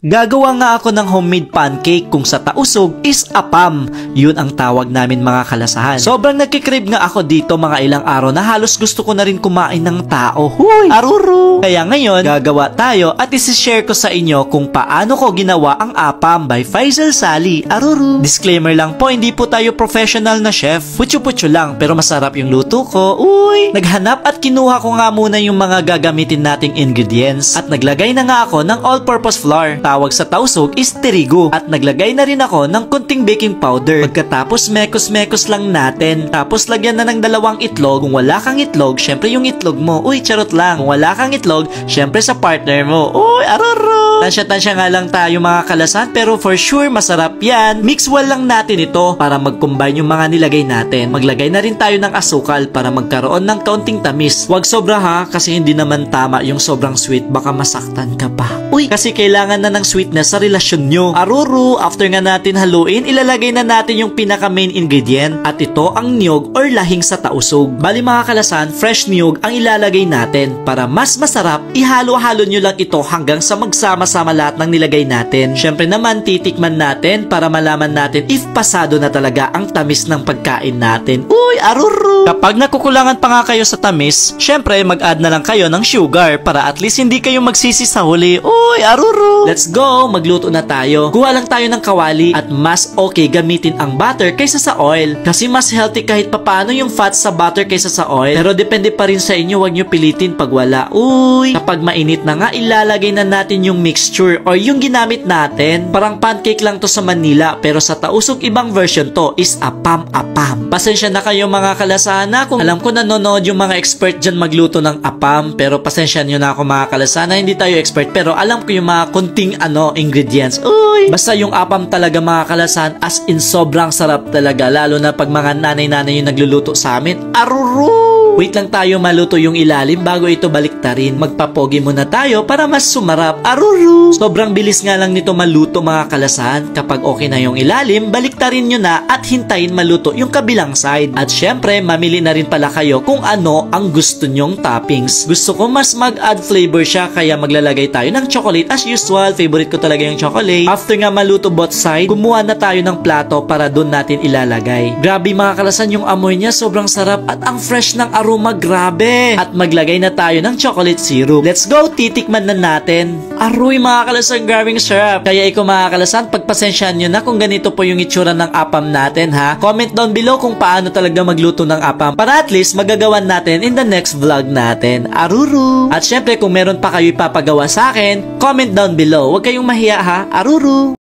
Gagawa nga ako ng homemade pancake kung sa tausog is apam. Yun ang tawag namin mga kalasahan. Sobrang nagkikrib nga ako dito mga ilang araw na halos gusto ko na rin kumain ng tao. Huy! Aruru! Kaya ngayon, gagawa tayo at isi-share ko sa inyo kung paano ko ginawa ang apam by Faisal Sali. Aruru! Disclaimer lang po, hindi po tayo professional na chef. Putyo-putyo lang pero masarap yung luto ko. Uy! Naghanap at kinuha ko nga muna yung mga gagamitin nating ingredients at naglagay na nga ako ng all-purpose flour. Tawag sa tausog is terigo. At naglagay na rin ako ng konting baking powder. Pagkatapos mekos-mekos lang natin. Tapos lagyan na ng 2 itlog. Kung wala kang itlog, syempre yung itlog mo. Uy, charot lang. Kung wala kang itlog, syempre sa partner mo. Uy, aroro! Tansya-tansya nga lang tayo mga kalasan, pero for sure masarap yan. Mix well lang natin ito para mag-combine yung mga nilagay natin. Maglagay na rin tayo ng asukal para magkaroon ng kaunting tamis. Huwag sobra ha, kasi hindi naman tama yung sobrang sweet. Baka masaktan ka pa. Uy, kasi kailangan na ng sweetness sa relasyon nyo. Aruru, after nga natin haluin, ilalagay na natin yung pinaka main ingredient at ito ang niyog or lahing sa tausog. Bali mga kalasan, fresh niyog ang ilalagay natin. Para mas masarap, ihalo-halo nyo lang ito hanggang sa magsama-sama lahat ng nilagay natin. Syempre naman, titikman natin para malaman natin if pasado na talaga ang tamis ng pagkain natin. Uy, aruru! Kapag nakukulangan pa nga kayo sa tamis, syempre mag-add na lang kayo ng sugar para at least hindi kayo magsisi sa huli. Uy, aruru! Let's go! Magluto na tayo. Kuha lang tayo ng kawali at mas okay gamitin ang butter kaysa sa oil. Kasi mas healthy kahit papano yung fats sa butter kaysa sa oil. Pero depende pa rin sa inyo, wag nyo pilitin pag wala. Uy! Kapag mainit na nga, ilalagay na natin yung mixture or yung ginamit natin. Parang pancake lang to sa Manila, pero sa tausog ibang version to is apam-apam. Pasensya na kayo mga kalasana kung alam ko nanonood yung mga expert dyan magluto ng apam, pero pasensya nyo na ako mga kalasana, hindi tayo expert, pero alam ko yung mga kunting ingredients. Uy! Basta yung apam talaga mga kalasan, as in sobrang sarap talaga, lalo na pag mga nanay-nanay yung nagluluto sa amin. Aruru! Wait lang tayo maluto yung ilalim bago ito baliktarin. Magpapogi muna tayo para mas sumarap. Aruru! Sobrang bilis nga lang nito maluto mga kalasan. Kapag okay na yung ilalim, baliktarin nyo na at hintayin maluto yung kabilang side. At syempre, mamili na rin pala kayo kung ano ang gusto nyong toppings. Gusto ko mas mag-add flavor siya, kaya maglalagay tayo ng chocolate as usual. Favorite ko talaga yung chocolate. After nga maluto both side, kumuha na tayo ng plato para doon natin ilalagay. Grabe mga kalasan, yung amoy niya sobrang sarap at ang fresh ng aroma, grabe. At maglagay na tayo ng chocolate syrup. Let's go, titikman na natin. Aroy mga kalasan, grabing sarap. Kaya ikaw mga kalasan, pagpasensyahan nyo na kung ganito po yung itsura ng apam natin ha. Comment down below kung paano talaga magluto ng apam para at least magagawan natin in the next vlog natin. Aruru! At syempre kung meron pa kayo ipapagawa sa akin, comment down below. Huwag kayong mahiya ha. Aruru!